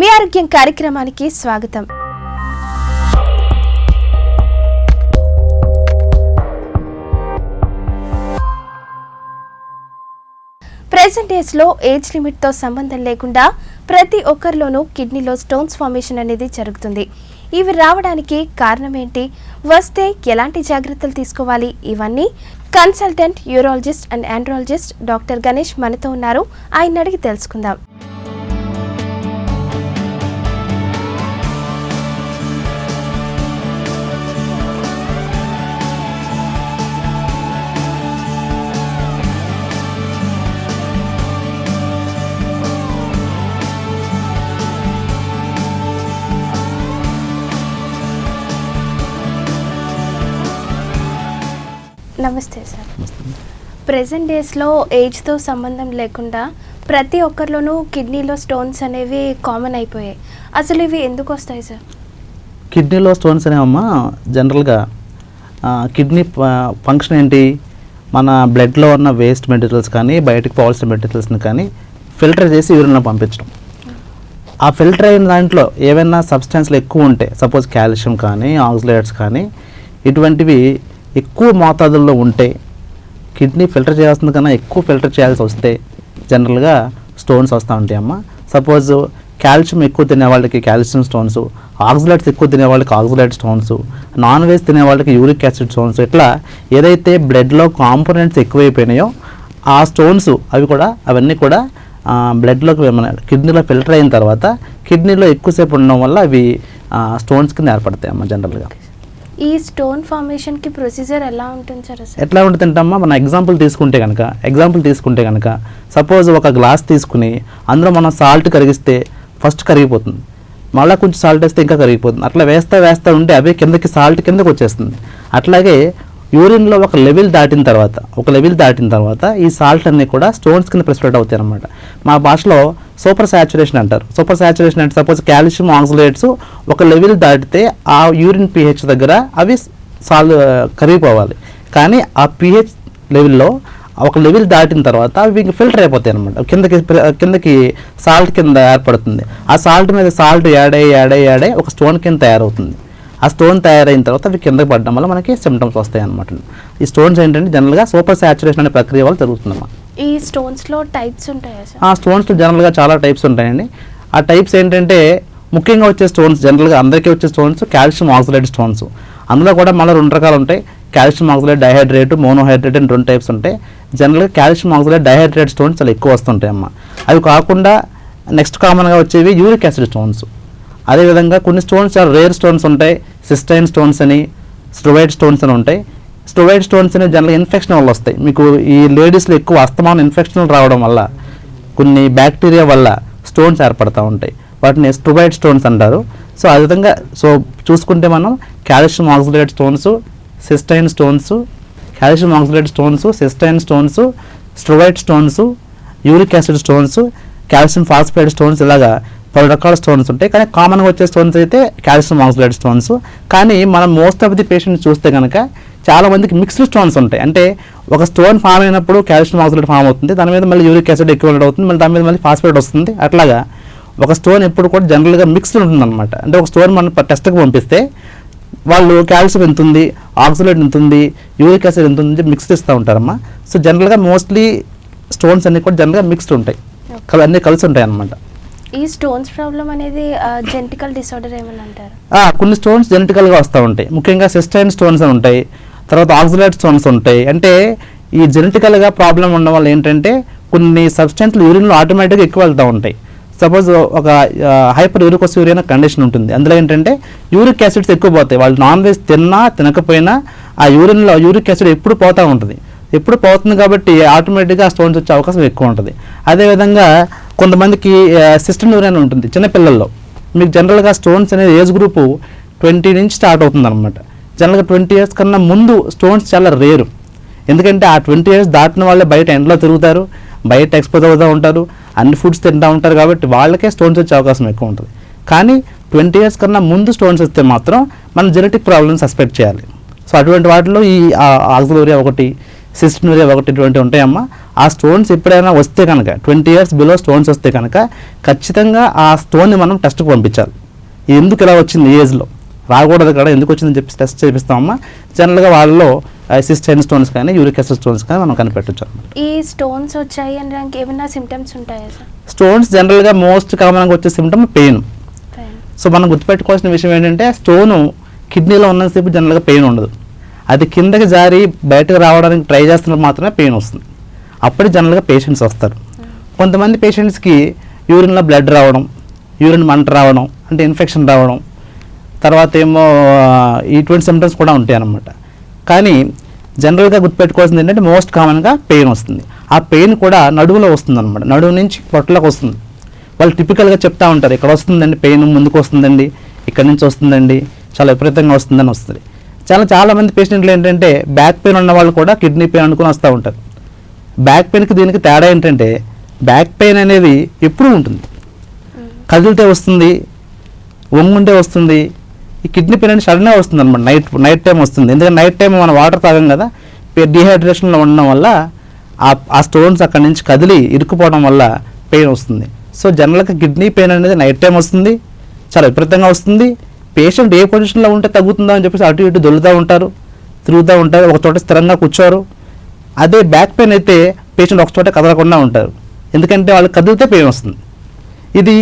మీ ఆరోగ్యం కార్యక్రమానికి స్వాగతం. ప్రెజెంట్ డేస్లో ఏజ్ లిమిట్తో సంబంధం లేకుండా ప్రతి ఒక్కరిలోనూ కిడ్నీలో స్టోన్స్ ఫార్మేషన్ అనేది జరుగుతుంది. ఇవి రావడానికి కారణం ఏంటి, వస్తే ఎలాంటి జాగ్రత్తలు తీసుకోవాలి, ఇవన్నీ consultant urologist and andrologist doctor Ganesh మనతో ఉన్నారు. ఆయన అడిగి తెలుసుకుందాం. నమస్తే సార్. ప్రెజెంట్ డేస్లో ఏజ్తో సంబంధం లేకుండా ప్రతి ఒక్కరిలోనూ కిడ్నీలో స్టోన్స్ అనేవి కామన్ అయిపోయాయి. అసలు ఇవి ఎందుకు వస్తాయి సార్? కిడ్నీలో స్టోన్స్ అనేవమ్మా జనరల్గా కిడ్నీ ఫంక్షన్ ఏంటి, మన బ్లడ్లో ఉన్న వేస్ట్ మెటీరియల్స్ కానీ బయటకు పోవాల్సిన మెటీరియల్స్ని కానీ ఫిల్టర్ చేసి యూరిన్లో పంపించడం. ఆ ఫిల్టర్ అయిన దాంట్లో ఏవైనా సబ్స్టెన్స్లు ఎక్కువ ఉంటే, సపోజ్ కాల్షియం కానీ ఆక్సలేట్స్ కానీ ఇటువంటివి ఎక్కువ మోతాదుల్లో ఉంటే, కిడ్నీ ఫిల్టర్ చేయాల్సింది కన్నా ఎక్కువ ఫిల్టర్ చేయాల్సి వస్తే జనరల్గా స్టోన్స్ వస్తూ ఉంటాయి అమ్మ. సపోజ్ కాల్షియం ఎక్కువ తినే వాళ్ళకి కాల్షియం స్టోన్స్, ఆక్సలేట్స్ ఎక్కువ తినే వాళ్ళకి ఆక్సలేట్ స్టోన్స్, నాన్ వెజ్ తినే వాళ్ళకి యూరిక్ యాసిడ్ స్టోన్స్, ఇట్లా ఏదైతే బ్లడ్లో కాంపోనెంట్స్ ఎక్కువైపోయినాయో ఆ స్టోన్స్ అవన్నీ కూడా బ్లడ్లోకి మన కిడ్నీలో ఫిల్టర్ అయిన తర్వాత కిడ్నీలో ఎక్కువసేపు ఉండడం వల్ల అవి స్టోన్స్ కింద ఏర్పడతాయి అమ్మ. జనరల్గా ఈ స్టోన్ ఫార్మేషన్కి ప్రొసీజర్ ఎలా ఉంటుంది సార్? ఎట్లా ఉంటుందంటమ్మా, మన ఎగ్జాంపుల్ తీసుకుంటే కనుక సపోజ్ ఒక గ్లాస్ తీసుకుని అందులో మనం సాల్ట్ కరిగిస్తే ఫస్ట్ కరిగిపోతుంది, మళ్ళీ కొంచెం సాల్ట్ వేస్తే ఇంకా కరిగిపోతుంది. అట్లా వేస్తూ ఉంటే అవే సాల్ట్ కిందకి వచ్చేస్తుంది. అట్లాగే యూరిన్లో ఒక లెవెల్ దాటిన తర్వాత ఈ సాల్ట్ అన్నీ కూడా స్టోన్స్ కింద ప్రెసిపరేట్ అవుతాయి అన్నమాట. మా భాషలో సూపర్ సాచురేషన్ అంటారు. సూపర్ సాచురేషన్ అంటే సపోజ్ కాల్షియం ఆక్సలేట్స్ ఒక లెవెల్ దాటితే ఆ యూరిన్ pH దగ్గర అవి కరిగిపోవాలి. కానీ ఆ pH లెవెల్లో ఒక లెవెల్ దాటిన తర్వాత అవి ఫిల్టర్ అయిపోతాయి అనమాట. కిందకి సాల్ట్ కింద ఏర్పడుతుంది. ఆ సాల్ట్ మీద సాల్ట్ యాడ్ అయ్యి ఒక స్టోన్ కింద తయారవుతుంది. ఆ స్టోన్ తయారైన తర్వాత అవి కిందకి పడడం వల్ల మనకి సిమ్టమ్స్ వస్తాయి అనమాట. ఈ స్టోన్స్ ఏంటంటే జనరల్గా సూపర్ సాచురేషన్ అనే ప్రక్రియ వల్ల జరుగుతుందన్నమాట. ఈ స్టోన్స్లో టైప్స్ ఉంటాయా సార్? ఆ స్టోన్స్లో జనరల్గా చాలా టైప్స్ ఉంటాయండి. ఆ టైప్స్ ఏంటంటే ముఖ్యంగా వచ్చే స్టోన్స్, జనరల్గా అందరికీ వచ్చే స్టోన్స్ కాల్షియం ఆక్సలేట్ స్టోన్స్. అందులో కూడా మళ్ళీ 2 రకాలు ఉంటాయి. కాల్షియం ఆక్సలేట్ డైహైడ్రేట్, మోనోహైడ్రేట్ అని 2 టైప్స్ ఉంటాయి. జనరల్గా కాల్షియం ఆక్సలేట్ డైహైడ్రేట్ స్టోన్స్ చాలా ఎక్కువ వస్తుంటాయి అమ్మ. అవి కాకుండా నెక్స్ట్ కామన్గా వచ్చేవి యూరిక్ యాసిడ్ స్టోన్స్. అదేవిధంగా కొన్ని స్టోన్స్ చాలా రేర్ స్టోన్స్ ఉంటాయి. సిస్టైన్ స్టోన్స్ అని, స్టెరాయిడ్ స్టోన్స్ అని ఉంటాయి. స్టెరాయిడ్ స్టోన్స్ అనేవి జనరల్గా ఇన్ఫెక్షన్ వల్ల వస్తాయి. మీకు ఈ లేడీస్లో ఎక్కువ అస్తమాన ఇన్ఫెక్షన్లు రావడం వల్ల కొన్ని బ్యాక్టీరియా వల్ల స్టోన్స్ ఏర్పడుతూ ఉంటాయి. వాటిని స్టెరాయిడ్ స్టోన్స్ అంటారు. సో ఆ విధంగా చూసుకుంటే మనం calcium oxalate stones, cystine stones, steroid stones, uric acid stones, calcium phosphate stones, ఇలాగా 10 రకాల స్టోన్స్ ఉంటాయి. కానీ కామన్గా వచ్చే స్టోన్స్ అయితే కాల్షియం ఆక్సలేట్ స్టోన్స్. కానీ మనం మోస్ట్ ఆఫ్ ది పేషెంట్స్ చూస్తే కనుక చాలా మందికి మిక్స్డ్ స్టోన్స్ ఉంటాయి. అంటే ఒక స్టోన్ ఫామ్ అయినప్పుడు కాల్షియం ఆక్సలేట్ ఫామ్ అవుతుంది, దాని మీద మళ్ళీ యూరిక్ యాసిడ్ ఎక్వివలెంట్ అవుతుంది, మళ్ళీ దాని మీద మళ్ళీ ఫాస్ఫేట్ వస్తుంది. అట్లాగా ఒక స్టోన్ ఎప్పుడు కూడా జనరల్గా మిక్స్డ్ ఉంటుందన్నమాట. అంటే ఒక స్టోన్ మనం టెస్ట్కి పంపిస్తే వాళ్ళు కాల్షియం ఎంత ఉంది, ఆక్సలేట్ ఎంత ఉంది, యూరిక్ యాసిడ్ ఎంత ఉంది మిక్స్డ్ ఇస్తూ ఉంటారమ్మా. సో జనరల్గా మోస్ట్లీ స్టోన్స్ అన్నీ కూడా జనరల్గా మిక్స్డ్ ఉంటాయి, అన్నీ కలిసి ఉంటాయి అన్నమాట. ఈ స్టోన్స్ ప్రాబ్లం అనేది జెనెటికల్ డిసార్డర్ ఏమని అంటారు? కొన్ని స్టోన్స్ జెనెటికల్గా వస్తూ ఉంటాయి. ముఖ్యంగా సిస్టైన్ స్టోన్స్ అని ఉంటాయి, తర్వాత ఆక్సలేట్ స్టోన్స్ ఉంటాయి. అంటే ఈ జెనెటికల్గా ప్రాబ్లం ఉండడం వల్ల ఏంటంటే కొన్ని సబ్స్టెన్స్లు యూరిన్లో ఆటోమేటిక్గా ఎక్కువ వెళ్తూ ఉంటాయి. సపోజ్ ఒక హైపర్ యూరికోస్యూరియా అనే కండిషన్ ఉంటుంది. అందులో ఏంటంటే యూరిక్ యాసిడ్స్ ఎక్కువ పోతాయి. వాళ్ళు నాన్ వెజ్ తినకపోయినా ఆ యూరిన్లో యూరిక్ యాసిడ్ ఎప్పుడు పోతూ ఉంటుంది. ఎప్పుడు పోతుంది కాబట్టి ఆటోమేటిక్గా స్టోన్స్ వచ్చే అవకాశం ఎక్కువ ఉంటుంది. అదేవిధంగా కొంతమందికి సిస్టమ్ యూరియన్ ఉంటుంది చిన్నపిల్లల్లో. మీకు జనరల్గా స్టోన్స్ అనేది ఏజ్ గ్రూపు 20 నుంచి స్టార్ట్ అవుతుంది అనమాట. జనరల్గా 20 years కన్నా ముందు స్టోన్స్ చాలా రేరు. ఎందుకంటే ఆ 20 years దాటిన వాళ్ళే బయట ఎండలో తిరుగుతారు, బయట ఎక్స్పోజ్ అవుతూ ఉంటారు, అన్ని ఫుడ్స్ తింటూ ఉంటారు. కాబట్టి వాళ్ళకే స్టోన్స్ వచ్చే అవకాశం ఎక్కువ ఉంటుంది. కానీ 20 years కన్నా ముందు స్టోన్స్ వస్తే మాత్రం మనం జెనెటిక్ ప్రాబ్లమ్ సస్పెక్ట్ చేయాలి. సో అటువంటి వాటిలో ఈ ఆక్సిలూరియా ఒకటి, సిస్టోరియా ఒకటి ఇటువంటి ఉంటాయమ్మా. ఆ స్టోన్స్ ఎప్పుడైనా వస్తే కనుక 20 years బిలో స్టోన్స్ వస్తే కనుక ఖచ్చితంగా ఆ స్టోన్ని మనం టెస్ట్కి పంపించాలి. ఎందుకు ఇలా వచ్చింది ఏజ్లో రాకూడదు కదా, ఎందుకు వచ్చిందని చెప్పి టెస్ట్ చేపిస్తామమ్మా. జనరల్గా వాళ్ళలో సిస్టైన్ స్టోన్స్ కానీ యూరిక్ యాసిడ్ స్టోన్స్ కానీ మనం కనిపెట్టచ్చు అనమాట. ఈ స్టోన్స్ వచ్చాయి అనడానికి ఏమైనా సిమ్టమ్స్ ఉంటాయా సార్? స్టోన్స్ జనరల్గా మోస్ట్ కామన్గా వచ్చే సిమ్టమ్ పెయిన్. సో మనం గుర్తుపెట్టుకోవాల్సిన విషయం ఏంటంటే స్టోను కిడ్నీలో ఉన్నంతసేపు జనరల్గా పెయిన్ ఉండదు. అది కిందకి జారి బయటకు రావడానికి ట్రై చేస్తున్నప్పుడు మాత్రమే పెయిన్ వస్తుంది. అప్పుడు జనరల్గా పేషెంట్స్ వస్తారు. కొంతమంది పేషెంట్స్కి యూరిన్లో బ్లడ్ రావడం, యూరిన్ మంట రావడం అంటే ఇన్ఫెక్షన్ రావడం, తర్వాత ఏమో ఇటువంటి సిమ్టమ్స్ కూడా ఉంటాయి అన్నమాట. కానీ జనరల్గా గుర్తుపెట్టుకోవాల్సింది ఏంటంటే మోస్ట్ కామన్గా పెయిన్ వస్తుంది. ఆ పెయిన్ కూడా నడువులో వస్తుంది అనమాట, నడువు నుంచి పొట్టలోకి వస్తుంది. వాళ్ళు టిపికల్గా చెప్తా ఉంటారు, ఇక్కడ వస్తుందండి పెయిన్, ముందుకు వస్తుందండి, ఇక్కడ నుంచి వస్తుందండి, చాలా విపరీతంగా వస్తుందని వస్తుంది. చాలామంది పేషెంట్లు ఏంటంటే బ్యాక్ పెయిన్ ఉన్న వాళ్ళు కూడా కిడ్నీ పెయిన్ అనుకుని వస్తూ ఉంటారు. బ్యాక్ పెయిన్కి దీనికి తేడా ఏంటంటే బ్యాక్ పెయిన్ అనేది ఎప్పుడూ ఉంటుంది, కదిలితే వస్తుంది, వంగుంటే వస్తుంది. ఈ కిడ్నీ పెయిన్ అనేది సడన్గా వస్తుంది అనమాట, నైట్ టైం వస్తుంది. ఎందుకంటే నైట్ టైం మనం వాటర్ తాగం కదా, డిహైడ్రేషన్లో ఉండడం వల్ల ఆ స్టోన్స్ అక్కడి నుంచి కదిలి ఇరుక్కుపోవడం వల్ల పెయిన్ వస్తుంది. సో జనరల్గా కిడ్నీ పెయిన్ అనేది నైట్ టైం వస్తుంది, చాలా విపరీతంగా వస్తుంది. పేషెంట్ ఏ పొజిషన్లో ఉంటే తగ్గుతుందో అని చెప్పేసి అటు ఇటు దొల్లుతూ ఉంటారు, తిరుగుతూ ఉంటారు, ఒక చోట స్థిరంగా కూర్చోరు. అదే బ్యాక్ పెయిన్ అయితే పేషెంట్ ఒక చోట కదలకుండా ఉంటారు, ఎందుకంటే వాళ్ళు కదిలితే పెయిన్ వస్తుంది. ఇది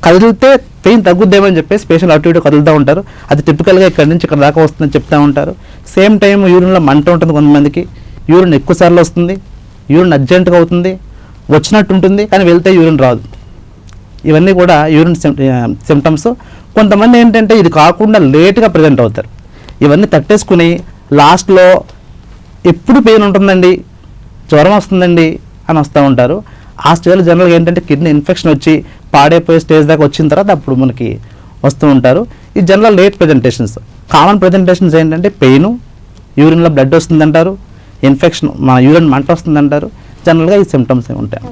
కదిలితే పెయిన్ తగ్గుద్దేమని చెప్పేసి పేషెంట్ అటు ఇటు కదులుతూ ఉంటారు. అది టిపికల్గా ఇక్కడ నుంచి ఇక్కడ దాకా వస్తుందని చెప్తూ ఉంటారు. సేమ్ టైం యూరిన్లో మంట ఉంటుంది, కొంతమందికి యూరిన్ ఎక్కువ సార్లు వస్తుంది, యూరిన్ అర్జెంటుగా అవుతుంది, వచ్చినట్టు ఉంటుంది కానీ వెళ్తే యూరిన్ రాదు. ఇవన్నీ కూడా యూరిన్ సిమ్టమ్స్. కొంతమంది ఏంటంటే ఇది కాకుండా లేట్గా ప్రజెంట్ అవుతారు. ఇవన్నీ తట్టేసుకుని లాస్ట్లో ఎప్పుడు పెయిన్ ఉంటుందండి, జ్వరం వస్తుందండి అని వస్తూ ఉంటారు. ఆ స్టేజ్లో జనరల్గా ఏంటంటే కిడ్నీ ఇన్ఫెక్షన్ వచ్చి పాడైపోయే స్టేజ్ దాకా వచ్చిన తర్వాత అప్పుడు మనకి వస్తూ ఉంటారు. ఈ general late presentations. Common presentations ఏంటంటే పెయిన్, యూరిన్లో బ్లడ్ వస్తుందంటారు, ఇన్ఫెక్షన్, మన యూరిన్ మంట వస్తుందంటారు. జనరల్గా ఈ సిమ్టమ్స్ ఉంటాయి.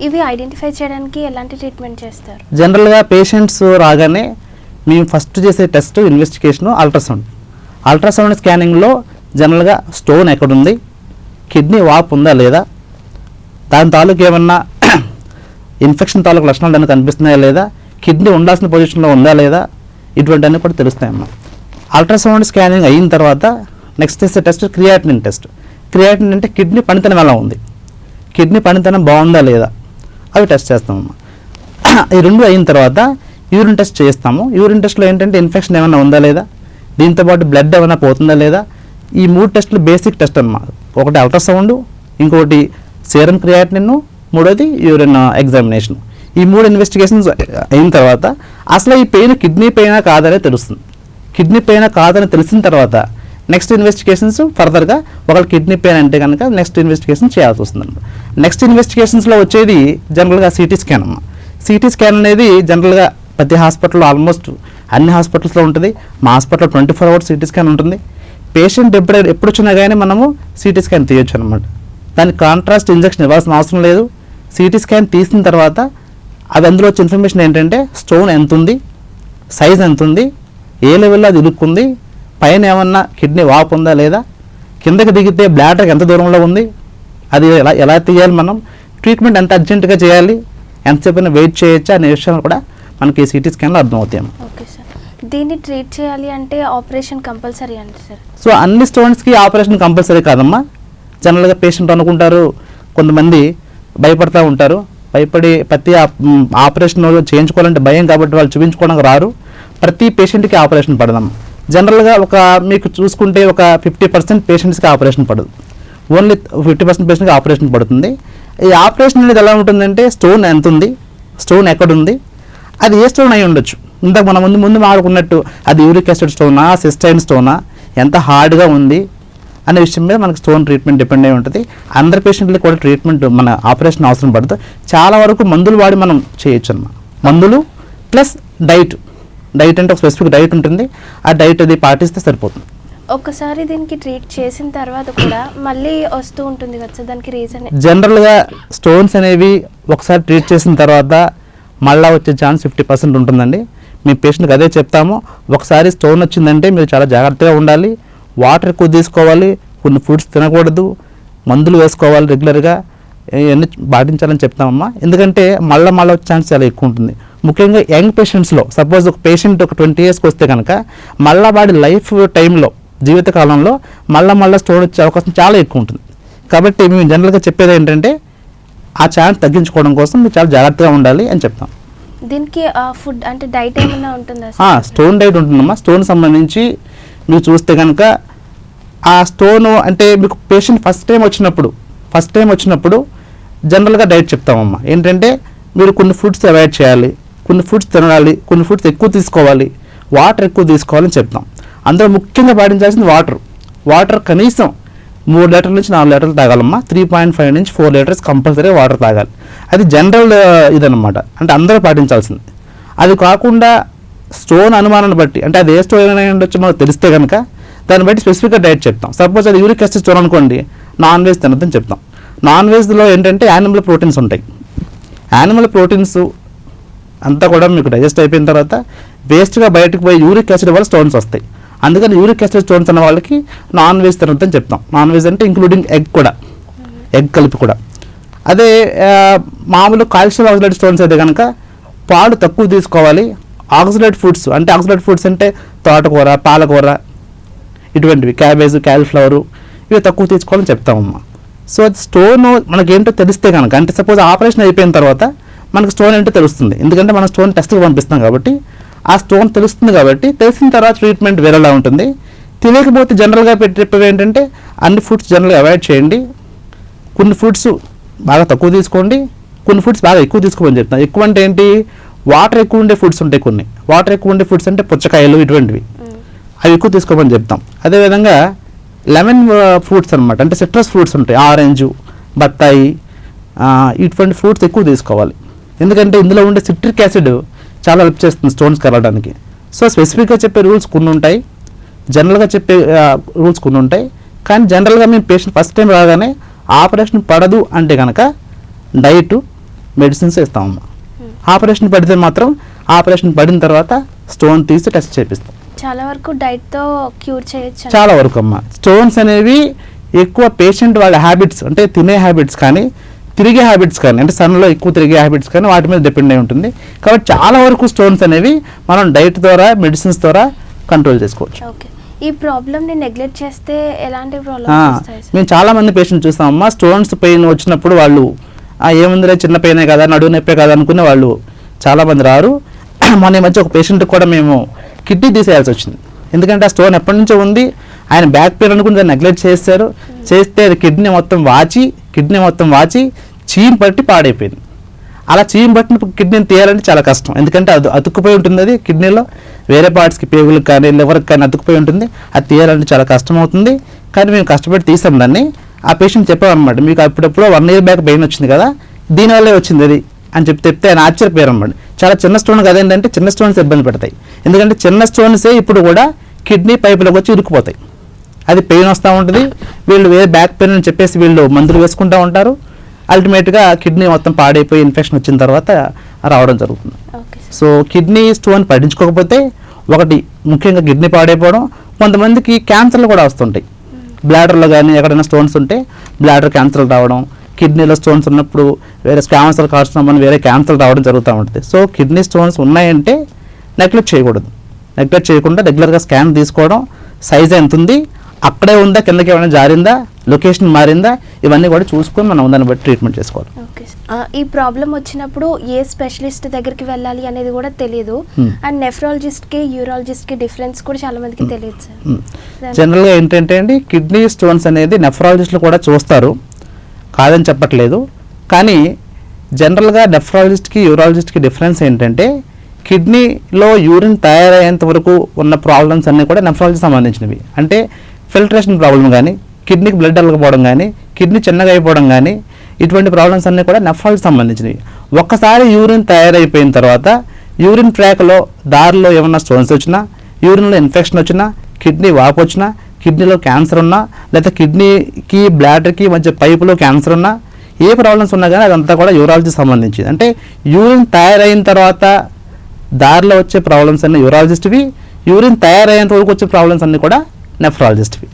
ఇవి ఐడెంటిఫై చేయడానికి ఎలాంటి ట్రీట్మెంట్ చేస్తారు? జనరల్గా పేషెంట్స్ రాగానే మేము ఫస్ట్ చేసే టెస్ట్ ఇన్వెస్టిగేషన్ అల్ట్రాసౌండ్. అల్ట్రాసౌండ్ స్కానింగ్లో జనరల్గా స్టోన్ ఎక్కడుంది, కిడ్నీ వాపు ఉందా లేదా, దాని తాలూకు ఏమన్నా ఇన్ఫెక్షన్ తాలూకు లక్షణాలు దానికి కనిపిస్తున్నాయా లేదా, కిడ్నీ ఉండాల్సిన పొజిషన్లో ఉందా లేదా, ఇటువంటివన్నీ కూడా తెలుస్తాయమ్మా. అల్ట్రాసౌండ్ స్కానింగ్ అయిన తర్వాత నెక్స్ట్ చేసే టెస్ట్ క్రియాటినిన్ టెస్ట్. క్రియాటినిన్ అంటే కిడ్నీ పనితనం ఎలా ఉంది, కిడ్నీ పనితనం బాగుందా లేదా, అవి టెస్ట్ చేస్తామమ్మా. ఈ రెండు అయిన తర్వాత యూరిన్ టెస్ట్ చేస్తాము. యూరిన్ టెస్ట్లో ఏంటంటే ఇన్ఫెక్షన్ ఏమైనా ఉందా లేదా, దీంతోపాటు బ్లడ్ ఏమైనా పోతుందా లేదా. ఈ 3 టెస్టులు బేసిక్ టెస్ట్ అమ్మా. ఒకటి అల్ట్రాసౌండ్, ఇంకొకటి సీరం క్రియాటినిన్, మూడోది యూరిన్ ఎగ్జామినేషన్. ఈ 3 ఇన్వెస్టిగేషన్స్ అయిన తర్వాత అసలు ఈ పెయిన్ కిడ్నీ పెయినా కాదనే తెలుస్తుంది. కిడ్నీ పెయినా కాదని తెలిసిన తర్వాత నెక్స్ట్ ఇన్వెస్టిగేషన్స్ ఫర్దర్గా ఒకవేళ కిడ్నీ పెయిన్ అంటే కనుక నెక్స్ట్ ఇన్వెస్టిగేషన్ చేయాల్సి వస్తుంది. నెక్స్ట్ ఇన్వెస్టిగేషన్స్లో వచ్చేది జనరల్గా సిటీ స్కాన్ అమ్మ. సిటీ స్కాన్ అనేది జనరల్గా ప్రతి హాస్పిటల్లో ఆల్మోస్ట్ అన్ని హాస్పిటల్స్లో ఉంటుంది. మా హాస్పిటల్లో 24 hours సిటీ స్కాన్ ఉంటుంది. పేషెంట్ ఎప్పుడు వచ్చినా కానీ మనము సిటీ స్కాన్ తీయొచ్చు అనమాట. దానికి కాంట్రాస్ట్ ఇంజెక్షన్ ఇవ్వాల్సిన అవసరం లేదు. సిటీ స్కాన్ తీసిన తర్వాత అది అందులో వచ్చే ఇన్ఫర్మేషన్ ఏంటంటే స్టోన్ ఎంత ఉంది, సైజ్ ఎంత ఉంది, ఏ లెవెల్లో అది ఇరుక్కుంది, పైన ఏమన్నా కిడ్నీ వాపు ఉందా లేదా, కిందకి దిగితే బ్లాడర్ ఎంత దూరంలో ఉంది, అది ఎలా తీయాలి, మనం ట్రీట్మెంట్ ఎంత అర్జెంటుగా చేయాలి, ఎంతసేపు వెయిట్ చేయొచ్చా అనే విషయాలు కూడా మనకి సిటీ స్కాన్లో అర్థమవుతాయి. ఓకే సార్, దీన్ని ట్రీట్ చేయాలి అంటే ఆపరేషన్ కంపల్సరీ అంటే సార్? సో అన్ని స్టోన్స్కి ఆపరేషన్ కంపల్సరీ కాదమ్మా. జనరల్గా పేషెంట్ అనుకుంటారు, కొంతమంది భయపడతా ఉంటారు, భయపడి ప్రతి ఆపరేషన్ చేయించుకోవాలంటే భయం కాబట్టి వాళ్ళు చూపించుకోవడానికి రారు. ప్రతి పేషెంట్కి ఆపరేషన్ పడదమ్మా. జనరల్గా మీకు చూసుకుంటే ఒక 50% పేషెంట్స్కి ఆపరేషన్ పడదు, ఓన్లీ 50% పేషెంట్కి ఆపరేషన్ పడుతుంది. ఈ ఆపరేషన్ అనేది ఎలా ఉంటుందంటే స్టోన్ ఎంత ఉంది, స్టోన్ ఎక్కడుంది, అది ఏ స్టోన్ అయి ఉండొచ్చు. ఇంతకు మనం ముందు మాడుకున్నట్టు అది యూరిక్ యాసిడ్ స్టోనా, సిస్టైన్ స్టోనా, ఎంత హార్డ్గా ఉంది అనే విషయం మీద మనకి స్టోన్ ట్రీట్మెంట్ డిపెండ్ అయి ఉంటుంది. అందరి పేషెంట్లకి కూడా ట్రీట్మెంట్ మన ఆపరేషన్ అవసరం పడుతుంది. చాలా వరకు మందులు వాడి మనం చేయొచ్చు అన్నమాట. మందులు ప్లస్ డైట్ అంటే ఒక స్పెసిఫిక్ డైట్ ఉంటుంది, ఆ డైట్ అది పాటిస్తే సరిపోతుంది. ఒకసారి దీనికి ట్రీట్ చేసిన తర్వాత కూడా మళ్ళీ వస్తూ ఉంటుంది కదా సార్, దానికి రీజన్? జనరల్గా స్టోన్స్ అనేవి ఒకసారి ట్రీట్ చేసిన తర్వాత మళ్ళీ వచ్చే ఛాన్స్ 50% ఉంటుందండి. మీ పేషెంట్కి అదే చెప్తాము, ఒకసారి స్టోన్ వచ్చిందంటే మీరు చాలా జాగ్రత్తగా ఉండాలి, వాటర్ ఎక్కువ తీసుకోవాలి, కొన్ని ఫుడ్స్ తినకూడదు, మందులు వేసుకోవాలి రెగ్యులర్గా. ఇవన్నీ పాటించాలని చెప్తామమ్మా. ఎందుకంటే మళ్ళీ వచ్చే ఛాన్స్ చాలా ఎక్కువ ఉంటుంది. ముఖ్యంగా యంగ్ పేషెంట్స్లో సపోజ్ ఒక పేషెంట్ ఒక 20 yearsకి వస్తే కనుక మళ్ళీ వాడి లైఫ్ టైంలో జీవితకాలంలో మళ్ళీ స్టోన్ వచ్చే అవకాశం చాలా ఎక్కువ ఉంటుంది. కాబట్టి మేము జనరల్గా చెప్పేది ఏంటంటే ఆ ఛాన్స్ తగ్గించుకోవడం కోసం మీరు చాలా జాగ్రత్తగా ఉండాలి అని చెప్తాం. దీనికి ఫుడ్ అంటే డైట్ ఏమైనా ఉంటుందా? స్టోన్ డైట్ ఉంటుందమ్మా. స్టోన్ సంబంధించి మీరు చూస్తే కనుక ఆ స్టోన్ అంటే మీకు పేషెంట్ ఫస్ట్ టైం వచ్చినప్పుడు జనరల్గా డైట్ చెప్తామమ్మా. ఏంటంటే మీరు కొన్ని ఫుడ్స్ అవాయిడ్ చేయాలి, కొన్ని ఫుడ్స్ తినాలి, కొన్ని ఫుడ్స్ ఎక్కువ తీసుకోవాలి, వాటర్ ఎక్కువ తీసుకోవాలని చెప్తాం. అందులో ముఖ్యంగా పాటించాల్సింది వాటర్ కనీసం 3 లీటర్ల నుంచి 4 లీటర్లు తాగాలమ్మా. 3.5 నుంచి 4 లీటర్స్ కంపల్సరీ వాటర్ తాగాలి. అది జనరల్ ఇదనమాట, అంటే అందరూ పాటించాల్సింది. అది కాకుండా స్టోన్ అనుమానాన్ని బట్టి అంటే అది ఏ స్టోన్ అయినా ఉండొచ్చు మనకు తెలిస్తే కనుక దాన్ని బట్టి స్పెసిఫిక్గా డైట్ చెప్తాం. సపోజ్ అది యూరిక్ యాసిడ్ స్టోన్ అనుకోండి, నాన్ వెజ్ తినొద్దని చెప్తాం. నాన్ వెజ్లో ఏంటంటే యానిమల్ ప్రోటీన్స్ ఉంటాయి. యానిమల్ ప్రోటీన్స్ అంతా కూడా మీకు డైజెస్ట్ అయిపోయిన తర్వాత వేస్ట్గా బయటకు పోయి యూరిక్ యాసిడ్ వల్ల స్టోన్స్ వస్తాయి. అందుకని యూరిక్ యాసిడ్ స్టోన్స్ అన్న వాళ్ళకి నాన్ వెజ్ తినొద్దని చెప్తాం. నాన్ వెజ్ అంటే ఇంక్లూడింగ్ ఎగ్ కలిపి కూడా. అదే మామూలు కాల్షియం ఆక్సిలేట్ స్టోన్స్ అయితే కనుక పాలు తక్కువ తీసుకోవాలి. ఆక్సిలేట్ ఫుడ్స్ అంటే తోటకూర, పాలకూర, ఇటువంటివి క్యాబేజ్, క్యాలీఫ్లవరు ఇవి తక్కువ తీసుకోవాలని చెప్తామమ్మా. సో స్టోన్ మనకేంటో తెలిస్తే కనుక అంటే సపోజ్ ఆపరేషన్ అయిపోయిన తర్వాత మనకు స్టోన్ ఏంటో తెలుస్తుంది. ఎందుకంటే మనం స్టోన్ టెస్ట్కి పంపిస్తాం కాబట్టి ఆ స్టోన్ తెలుస్తుంది. కాబట్టి తెలిసిన తర్వాత ట్రీట్మెంట్ వేరేలా ఉంటుంది. తెలియకపోతే జనరల్గా చెప్పేవి ఏంటంటే అన్ని ఫుడ్స్ జనరల్గా అవాయిడ్ చేయండి, కొన్ని ఫుడ్స్ బాగా తక్కువ తీసుకోండి, కొన్ని ఫుడ్స్ బాగా ఎక్కువ తీసుకోమని చెప్తాం. ఎక్కువ అంటే ఏంటి, వాటర్ ఎక్కువ ఉండే ఫుడ్స్ ఉంటాయి. కొన్ని వాటర్ ఎక్కువ ఉండే ఫుడ్స్ అంటే పుచ్చకాయలు ఇటువంటివి అవి ఎక్కువ తీసుకోమని చెప్తాం. అదేవిధంగా లెమన్ ఫ్రూట్స్ అనమాట, అంటే సిట్రస్ ఫ్రూట్స్ ఉంటాయి, ఆరెంజు, బత్తాయి, ఇటువంటి ఫ్రూట్స్ ఎక్కువ తీసుకోవాలి. ఎందుకంటే ఇందులో ఉండే సిట్రిక్ యాసిడ్ చాలా హెల్ప్ చేస్తుంది స్టోన్స్ కలగడానికి. సో స్పెసిఫిక్గా చెప్పే రూల్స్ కొన్ని ఉంటాయి, జనరల్గా చెప్పే రూల్స్ కొన్ని ఉంటాయి. కానీ జనరల్గా మేము పేషెంట్ ఫస్ట్ టైం రాగానే ఆపరేషన్ పడదు అంటే కనుక డైట్, మెడిసిన్స్ ఇస్తామమ్మా. ఆపరేషన్ పడితే మాత్రం ఆపరేషన్ పడిన తర్వాత స్టోన్ తీసి టెస్ట్ చేపిస్తాం. చాలా వరకు డైట్తో క్యూర్ చేయొచ్చు. చాలా వరకు అమ్మా. స్టోన్స్ అనేవి ఎక్కువ పేషెంట్ వాళ్ళ హ్యాబిట్స్ అంటే తినే హ్యాబిట్స్ కానీ తిరిగే హ్యాబిట్స్ కానీ అంటే సన్లో ఎక్కువ తిరిగే హ్యాబిట్స్ కానీ వాటి మీద డిపెండ్ అయి ఉంటుంది. కాబట్టి చాలా వరకు స్టోన్స్ అనేవి మనం డైట్ ద్వారా, మెడిసిన్స్ ద్వారా కంట్రోల్ చేసుకోవచ్చు. ఓకే, ఈ ప్రాబ్లమ్ని నెగ్లెక్ట్ చేస్తే ఎలాంటి ప్రాబ్లమ్స్ వస్తాయి? మేము చాలా మంది పేషెంట్ చూస్తామమ్మా. స్టోన్స్ పెయిన్ వచ్చినప్పుడు వాళ్ళు ఏముందిలే చిన్న పెయినే కదా, నడువు నొప్పే కదా అనుకునే వాళ్ళు చాలామంది రారు. మన మధ్య ఒక పేషెంట్కి కూడా మేము కిడ్నీ తీసేయాల్సి వచ్చింది. ఎందుకంటే ఆ స్టోన్ ఎప్పటి నుంచో ఉంది, ఆయన బ్యాక్ పెయిన్ అనుకుని దాన్ని నెగ్లెక్ట్ చేస్తే అది కిడ్నీ మొత్తం వాచి చీమ్ పట్టి పాడైపోయింది. అలా చీమ్ పట్టిన కిడ్నీని తీయాలంటే చాలా కష్టం. ఎందుకంటే అది అతుక్కుపోయి ఉంటుంది, అది కిడ్నీలో వేరే పార్ట్స్కి, పేగులకు కానీ లివర్కి కానీ అతుక్కుపోయి ఉంటుంది. అది తీయాలంటే చాలా కష్టం అవుతుంది. కానీ మేము కష్టపడి తీసాం దాన్ని. ఆ పేషెంట్ చెప్పామన్నమాట, మీకు అప్పుడప్పుడు 1 year బ్యాక్ పెయిన్ వచ్చింది కదా, దీనివల్లే వచ్చింది అది అని చెప్తే ఆయన ఆశ్చర్యపోయారు అన్నమాట. చాలా చిన్న స్టోన్ కదేంటంటే చిన్న స్టోన్స్ ఇబ్బంది పెడతాయి. ఎందుకంటే చిన్న స్టోన్సే ఇప్పుడు కూడా కిడ్నీ పైపులోకి వచ్చి ఇరుక్కుపోతాయి. అది పెయిన్ వస్తూ ఉంటుంది. వీళ్ళు వేరే బ్యాక్ పెయిన్ అని చెప్పేసి వీళ్ళు మందులు వేసుకుంటూ ఉంటారు. అల్టిమేట్గా కిడ్నీ మొత్తం పాడైపోయి ఇన్ఫెక్షన్ వచ్చిన తర్వాత రావడం జరుగుతుంది. సో కిడ్నీ స్టోన్ పట్టించుకోకపోతే ఒకటి ముఖ్యంగా కిడ్నీ పాడైపోవడం, కొంతమందికి క్యాన్సర్లు కూడా వస్తుంటాయి. బ్లాడర్లో కానీ ఎక్కడైనా స్టోన్స్ ఉంటే బ్లాడర్ క్యాన్సర్లు రావడం, కిడ్నీలో స్టోన్స్ ఉన్నప్పుడు వేరే క్యాన్సర్ కాల్చున్నామని వేరే క్యాన్సర్ రావడం జరుగుతూ ఉంటుంది. సో కిడ్నీ స్టోన్స్ ఉన్నాయంటే నెగ్లెక్ట్ చేయకూడదు. నెగ్లెక్ట్ చేయకుండా రెగ్యులర్గా స్కాన్ తీసుకోవడం, సైజ్ ఎంత ఉంది, అక్కడే ఉందా, కిందకి ఏమైనా జారిందా, లొకేషన్ మారిందా, ఇవన్నీ కూడా చూసుకొని మనం దాన్ని బట్టి ట్రీట్మెంట్ చేసుకోవాలి. ఓకే, ఈ ప్రాబ్లం వచ్చినప్పుడు ఏ స్పెషలిస్ట్ దగ్గరికి వెళ్ళాలి అనేది కూడా తెలియదు. అండ్ నెఫ్రాలజిస్ట్కి, యూరాలజిస్ట్కి డిఫరెన్స్ కూడా చాలా మందికి తెలియదు సార్. జనరల్గా ఏంటంటే అండి, కిడ్నీ స్టోన్స్ అనేది నెఫ్రాలజిస్టులు కూడా చూస్తారు, కాదని చెప్పట్లేదు. కానీ జనరల్గా నెఫ్రాలజిస్ట్కి, యూరాలజిస్ట్కి డిఫరెన్స్ ఏంటంటే కిడ్నీలో యూరిన్ తయారయ్యేంత వరకు ఉన్న ప్రాబ్లమ్స్ అన్నీ కూడా నెఫ్రాలజీ సంబంధించినవి. అంటే ఫిల్టరేషన్ ప్రాబ్లం కానీ, కిడ్నీకి బ్లడ్ వెళ్ళకపోవడం కానీ, కిడ్నీ చిన్నగా అయిపోవడం కానీ, ఇటువంటి ప్రాబ్లమ్స్ అన్నీ కూడా నెఫ్రాలజీ సంబంధించినవి. ఒక్కసారి యూరిన్ తయారైపోయిన తర్వాత యూరిన్ ట్రాక్లో దారిలో ఏమన్నా స్టోన్స్ వచ్చినా, యూరిన్లో ఇన్ఫెక్షన్ వచ్చినా, కిడ్నీ వాపు వచ్చినా, కిడ్నీలో క్యాన్సర్ ఉన్నా, లేదా కిడ్నీకి బ్లాడర్కి మధ్య పైపులో క్యాన్సర్ ఉన్నా, ఏ ప్రాబ్లమ్స్ ఉన్నా కానీ అదంతా కూడా యూరాలజీ సంబంధించింది. అంటే యూరిన్ తయారైన తర్వాత దారిలో వచ్చే ప్రాబ్లమ్స్ అన్నీ యూరాలజిస్ట్వి, యూరిన్ తయారయ్యేంత వరకు వచ్చే ప్రాబ్లమ్స్ అన్నీ కూడా నెఫ్రాలజిస్ట్వి.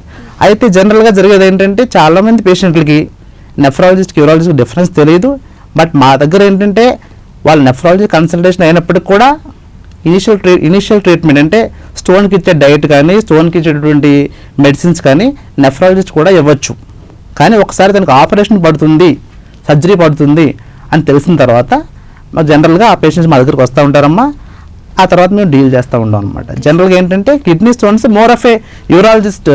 అయితే జనరల్గా జరిగేది ఏంటంటే చాలామంది పేషెంట్లకి నెఫ్రాలజిస్ట్కి యూరాలజిస్ట్కి డిఫరెన్స్ తెలియదు. బట్ మా దగ్గర ఏంటంటే వాళ్ళు నెఫ్రాలజీ కన్సల్టేషన్ అయినప్పటికి కూడా ఇనిషియల్ ట్రీట్మెంట్ అంటే స్టోన్కి ఇచ్చే డైట్ కానీ స్టోన్కి ఇచ్చేటువంటి మెడిసిన్స్ కానీ నెఫ్రాలజిస్ట్ కూడా ఇవ్వచ్చు. కానీ ఒకసారి దానికి ఆపరేషన్ పడుతుంది, సర్జరీ పడుతుంది అని తెలిసిన తర్వాత జనరల్గా ఆ పేషెంట్స్ మా దగ్గరికి వస్తూ ఉంటారమ్మా. ఆ తర్వాత మేము డీల్ చేస్తూ ఉంటాం అనమాట. జనరల్గా ఏంటంటే kidney stones more of A urologist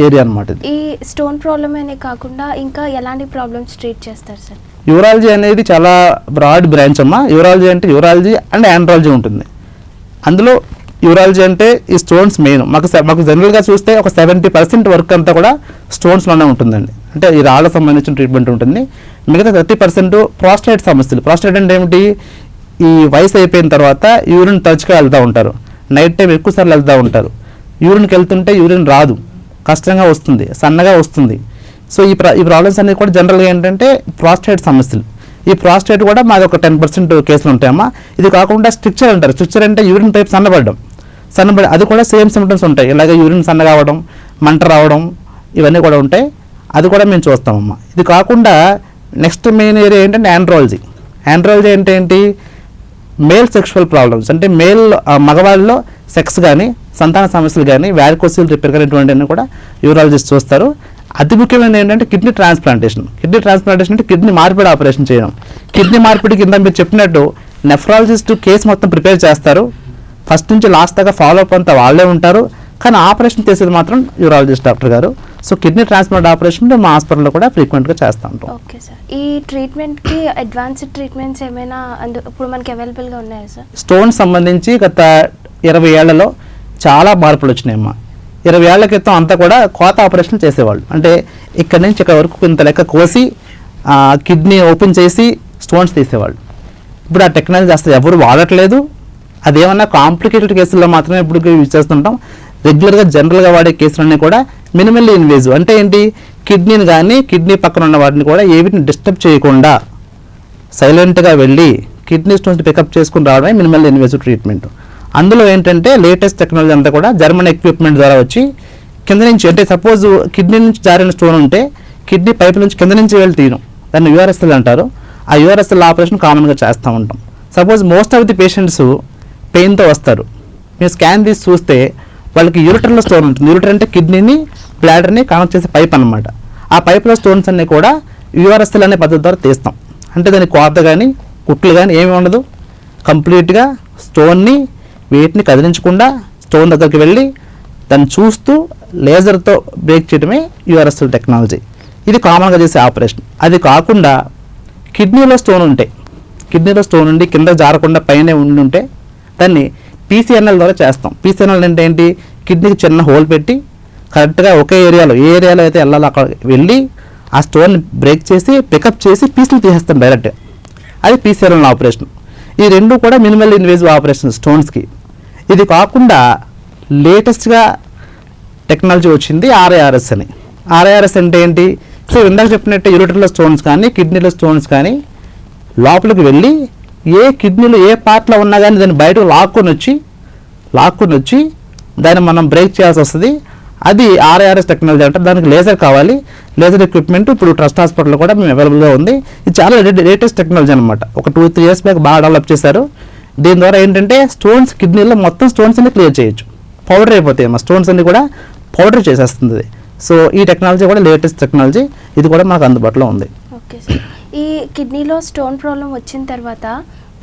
area అనమాట. ఈ స్టోన్ ప్రాబ్లమ్ అనే కాకుండా ఇంకా ఎలాంటి ప్రాబ్లమ్స్ ట్రీట్ చేస్తారు సార్? యూరాలజీ అనేది చాలా బ్రాడ్ బ్రాంచ్ అమ్మా. యూరాలజీ అంటే యూరాలజీ అండ్ ఆండ్రాలజీ ఉంటుంది. అందులో యూరాలజీ అంటే ఈ స్టోన్స్ మెయిన్. మాకు జనరల్గా చూస్తే ఒక 70% వర్క్ అంతా కూడా స్టోన్స్లోనే ఉంటుందండి. అంటే ఈ రాళ్ళకు సంబంధించిన ట్రీట్మెంట్ ఉంటుంది. మిగతా 30% ప్రాస్టేట్ సమస్యలు. ప్రాస్టేట్ అంటే ఏమిటి? ఈ వయసు అయిపోయిన తర్వాత యూరిన్ తరచుగా వెళ్తూ ఉంటారు, నైట్ టైం ఎక్కువ సార్లు వెళ్తూ ఉంటారు. యూరిన్కి వెళ్తుంటే యూరిన్ రాదు, కష్టంగా వస్తుంది, సన్నగా వస్తుంది. సో ఈ ప్రాబ్లమ్స్ అనేవి కూడా జనరల్గా ఏంటంటే ప్రాస్టేట్ సమస్యలు. ఈ ప్రాస్టేట్ కూడా మాది ఒక 10% కేసులు ఉంటాయమ్మా. ఇది కాకుండా స్ట్రిక్చర్ అంటారు. స్ట్రిక్చర్ అంటే యూరిన్ పైప్ సన్నబడి అది కూడా సేమ్ సిమ్టమ్స్ ఉంటాయి. ఇలాగే యూరిన్ సన్నగా అవ్వడం, మంట రావడం, ఇవన్నీ కూడా ఉంటాయి. అది కూడా మేము చూస్తామమ్మా. ఇది కాకుండా నెక్స్ట్ మెయిన్ ఏరియా ఏంటంటే ఆండ్రాలజీ. ఆండ్రాలజీ అంటే ఏంటి? మేల్ సెక్షువల్ ప్రాబ్లమ్స్ అంటే మగవాళ్ళలో సెక్స్ కానీ సంతాన సమస్యలు కానీ వ్యారికోసిల్ రిపేర్ కానీ ఇటువంటివన్నీ కూడా యూరాలజిస్ట్ చూస్తారు. అతి ముఖ్యమైనది ఏంటంటే కిడ్నీ ట్రాన్స్ప్లాంటేషన్. కిడ్నీ ట్రాన్స్ప్లాంటేషన్ అంటే కిడ్నీ మార్పిడి ఆపరేషన్ చేయడం. కిడ్నీ మార్పిడి కింద మీరు చెప్పినట్టు నెఫ్రాలజిస్ట్ కేసు మొత్తం ప్రిపేర్ చేస్తారు. ఫస్ట్ నుంచి లాస్ట్ దాకా ఫాలో అప్ అంతా వాళ్ళే ఉంటారు. కానీ ఆపరేషన్ చేసేది మాత్రం యూరాలజిస్ట్ డాక్టర్ గారు. సో కిడ్నీ ట్రాన్స్ప్లాంట్ ఆపరేషన్ మా హాస్పిటల్లో కూడా ఫ్రీక్వెంట్గా చేస్తూ ఉంటాం. Okay sir. ఈ ట్రీట్మెంట్కి అడ్వాన్స్డ్ ట్రీట్మెంట్స్ ఏమైనా ఇప్పుడు మనకి అవైలబుల్గా ఉన్నాయా సార్? స్టోన్ సంబంధించి గత 20 ఏళ్లలో చాలా మార్పులు వచ్చినాయమ్మా. 20 ఏళ్ల క్రితం అంతా కూడా కోత ఆపరేషన్ చేసేవాళ్ళు. అంటే ఇక్కడి నుంచి ఇక్కడ వరకు ఇంత లెక్క కోసి కిడ్నీ ఓపెన్ చేసి స్టోన్స్ తీసేవాళ్ళు. ఇప్పుడు ఆ టెక్నాలజీ అసలు ఎవరు వాడట్లేదు. అదేమన్నా కాంప్లికేటెడ్ కేసుల్లో మాత్రమే ఇప్పుడు యూజ్ చేస్తుంటాం. రెగ్యులర్గా జనరల్గా వాడే కేసులన్నీ కూడా మినిమల్లీ ఇన్వేజివ్. అంటే ఏంటి? కిడ్నీని కానీ కిడ్నీ పక్కన ఉన్న వాటిని కూడా ఏవిటిని డిస్టర్బ్ చేయకుండా సైలెంట్గా వెళ్ళి కిడ్నీ స్టోన్స్ పికప్ చేసుకుని రావడమే మినిమల్లీ ఇన్వేజివ్ ట్రీట్మెంట్. అందులో ఏంటంటే లేటెస్ట్ టెక్నాలజీ అంతా కూడా జర్మన్ ఎక్విప్మెంట్ ద్వారా వచ్చి కింద నుంచి, అంటే సపోజ్ కిడ్నీ నుంచి జారిన స్టోన్ ఉంటే కిడ్నీ పైపు నుంచి కింద నుంచి వెళ్ళి తీయడం, దాన్ని యూఆర్ఎస్ఎల్ అంటారు. ఆ యూఆర్ఎస్ఎల్ ఆపరేషన్ కామన్గా చేస్తూ ఉంటాం. Suppose most of the patients పెయిన్తో వస్తారు. మీరు స్కాన్ తీసి చూస్తే వాళ్ళకి యూరిటర్లో స్టోన్ ఉంటుంది. యూరిటర్ అంటే కిడ్నీని బ్లాడర్ని కనెక్ట్ చేసే పైప్ అనమాట. ఆ పైప్లో స్టోన్స్ అన్నీ కూడా యూఆర్ఎస్ఎల్ అనే పద్ధతి ద్వారా తీస్తాం. అంటే దానికి కోత కానీ కుట్లు కానీ ఏమీ ఉండదు. కంప్లీట్గా స్టోన్ని వెయిట్ని కదిలించకుండా స్టోన్ దగ్గరికి వెళ్ళి దాన్ని చూస్తూ లేజర్తో బ్రేక్ చేయడమే యూఆర్ఎస్ఎల్ టెక్నాలజీ. ఇది కామన్గా చేసే ఆపరేషన్. అది కాకుండా కిడ్నీలో స్టోన్ ఉంటాయి. కిడ్నీలో స్టోన్ ఉండి కింద జారకుండా పైనే ఉంటే దాన్ని పీసీఎన్ఎల్ ద్వారా చేస్తాం. పీసీఎన్ఎల్ అంటే ఏంటి? కిడ్నీకి చిన్న హోల్ పెట్టి కరెక్ట్గా ఒకే ఏరియాలో, ఏ ఏరియాలో అయితే వెళ్ళాలో అక్కడ వెళ్ళి ఆ స్టోన్ని బ్రేక్ చేసి పికప్ చేసి పీసులు తీసేస్తాం డైరెక్ట్గా. అది పీసీఎన్ఎల్ ఆపరేషన్. ఈ రెండు కూడా మినిమల్ ఇన్వేజివ్ ఆపరేషన్ స్టోన్స్కి. ఇది కాకుండా లేటెస్ట్గా టెక్నాలజీ వచ్చింది ఆర్ఐఆర్ఎస్ అని. ఆర్ఐఆర్ఎస్ అంటే ఏంటి? సో ఇందాక చెప్పినట్టు యూరిటర్లో స్టోన్స్ కానీ కిడ్నీలో స్టోన్స్ కానీ లోపలికి వెళ్ళి ఏ కిడ్నీలో ఏ పార్ట్లో ఉన్నా కానీ దాన్ని బయటకు లాక్కొని వచ్చి దాన్ని మనం బ్రేక్ చేయాల్సి వస్తుంది. అది ఆర్ఐఆర్ఎస్ టెక్నాలజీ అంటే దానికి లేజర్ కావాలి. లేజర్ ఎక్విప్మెంట్ ఇప్పుడు ట్రస్ట్ హాస్పిటల్లో కూడా మేము అవైలబుల్గా ఉంది. ఇది చాలా లేటెస్ట్ టెక్నాలజీ అనమాట. ఒక 2-3 ఇయర్స్ బ్యాక్ బాగా డెవలప్ చేశారు. దీని ద్వారా ఏంటంటే స్టోన్స్ కిడ్నీలో మొత్తం స్టోన్స్ అన్ని క్లియర్ చేయొచ్చు. పౌడర్ అయిపోతాయి అమ్మా, స్టోన్స్ అన్ని కూడా పౌడర్ చేసేస్తుంది. సో ఈ టెక్నాలజీ కూడా లేటెస్ట్ టెక్నాలజీ. ఇది కూడా మనకు అందుబాటులో ఉంది. Okay sir. ఈ కిడ్నీలో స్టోన్ ప్రాబ్లం వచ్చిన తర్వాత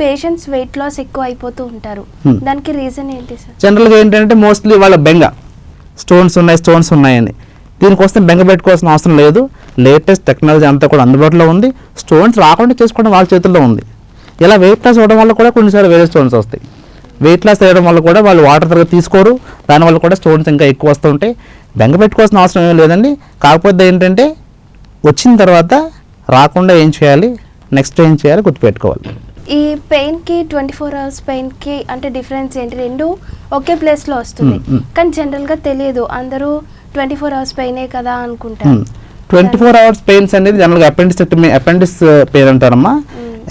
పేషెంట్స్ వెయిట్ లాస్ ఎక్కువ అయిపోతూ ఉంటారు. దానికి రీజన్ ఏంటి సార్? జనరల్గా ఏంటంటే మోస్ట్లీ వాళ్ళ బెంగ స్టోన్స్ ఉన్నాయని. దీనికోసం బెంగ పెట్టుకోవాల్సిన అవసరం లేదు. లేటెస్ట్ టెక్నాలజీ అంతా కూడా అందుబాటులో ఉంది. స్టోన్స్ రాకుండా చేసుకోవడం వాళ్ళ చేతుల్లో ఉంది. ఇలా వెయిట్ లాస్ అవ్వడం వల్ల కూడా కొన్నిసార్లు వేరే స్టోన్స్ వస్తాయి. వెయిట్ లాస్ అవ్వడం వల్ల కూడా వాళ్ళు వాటర్ తరగతి తీసుకోరు. దానివల్ల కూడా స్టోన్స్ ఇంకా ఎక్కువ వస్తూ ఉంటాయి. బెంగ పెట్టుకోవాల్సిన అవసరం ఏమీ లేదండి. కాకపోతే ఏంటంటే వచ్చిన తర్వాత రాకుండా ఏం చేయాలి, నెక్స్ట్ ఏం చేయాలి గుర్తుపెట్టుకోవాలి. ఈ పెయిన్కి 24 hours పెయిన్కి అంటే డిఫరెన్స్ ఏంటి? రెండు ఒకే ప్లేస్లో వస్తుంది కానీ జనరల్గా తెలియదు. అందరూ 24 hours పెయినే కదా అనుకుంటారు. 24 hours పెయిన్స్ అనేది జనరల్గా అపెండిక్స్ పెయిన్ అంటారమ్మా.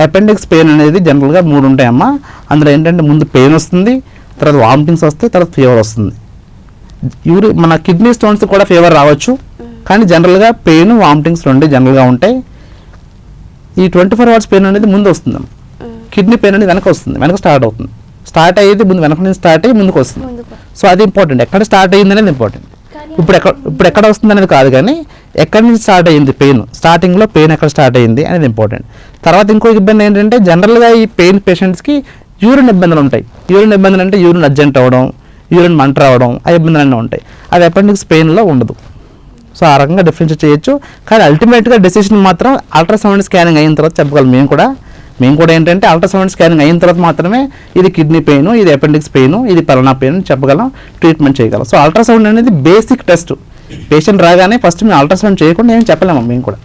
అపెండిక్స్ పెయిన్ అనేది జనరల్గా 3 ఉంటాయమ్మా. అందులో ఏంటంటే ముందు పెయిన్ వస్తుంది, తర్వాత వామిటింగ్స్ వస్తాయి, తర్వాత ఫీవర్ వస్తుంది. మన కిడ్నీ స్టోన్స్ కూడా ఫీవర్ రావచ్చు, కానీ జనరల్గా పెయిన్ వామిటింగ్స్ రెండు జనరల్గా ఉంటాయి. ఈ 24 hours పెయిన్ అనేది ముందు వస్తుంది, కిడ్నీ పెయిన్ అనేది వెనక వస్తుంది, వెనక స్టార్ట్ అవుతుంది. స్టార్ట్ అయ్యేది ముందు వెనక నుంచి స్టార్ట్ అయ్యి ముందుకు వస్తుంది. సో అది ఇంపార్టెంట్, ఎక్కడ స్టార్ట్ అయ్యింది అనేది ఇంపార్టెంట్. ఇప్పుడు ఎక్కడ వస్తుంది అనేది కాదు, కానీ ఎక్కడి నుంచి స్టార్ట్ అయ్యింది పెయిన్, స్టార్టింగ్లో పెయిన్ ఎక్కడ స్టార్ట్ అయ్యింది అనేది ఇంపార్టెంట్. తర్వాత ఇంకో ఇబ్బంది ఏంటంటే జనరల్గా ఈ పెయిన్ పేషెంట్స్కి యూరిన్ ఇబ్బందులు ఉంటాయి. యూరిన్ ఇబ్బందులు అంటే యూరిన్ అర్జెంట్ అవ్వడం, యూరిన్ మంట రావడం, ఆ ఇబ్బందులు అన్నీ ఉంటాయి. అది అపెండిక్స్ పెయిన్లో ఉండదు. సో ఆ రకంగా డిఫరెన్షియేట్ చేయొచ్చు. కానీ అల్టిమేట్గా డెసిషన్ మాత్రం అల్ట్రాసౌండ్ స్కానింగ్ అయిన తర్వాత చెప్పగలం. మేము కూడా ఏంటంటే అల్ట్రాసౌండ్ స్కానింగ్ అయిన తర్వాత మాత్రమే ఇది కిడ్నీ పెయిన్, ఇది అపెండిక్స్ పెయిన్, ఇది పలానా పెయిన్ చెప్పగలం, ట్రీట్మెంట్ చేయగలం. సో అల్ట్రాసౌండ్ అనేది బేసిక్ టెస్ట్. పేషెంట్ రాగానే ఫస్ట్ మేము అల్ట్రాసౌండ్ చేయకుండా ఏం చెప్పలేము మేము కూడా.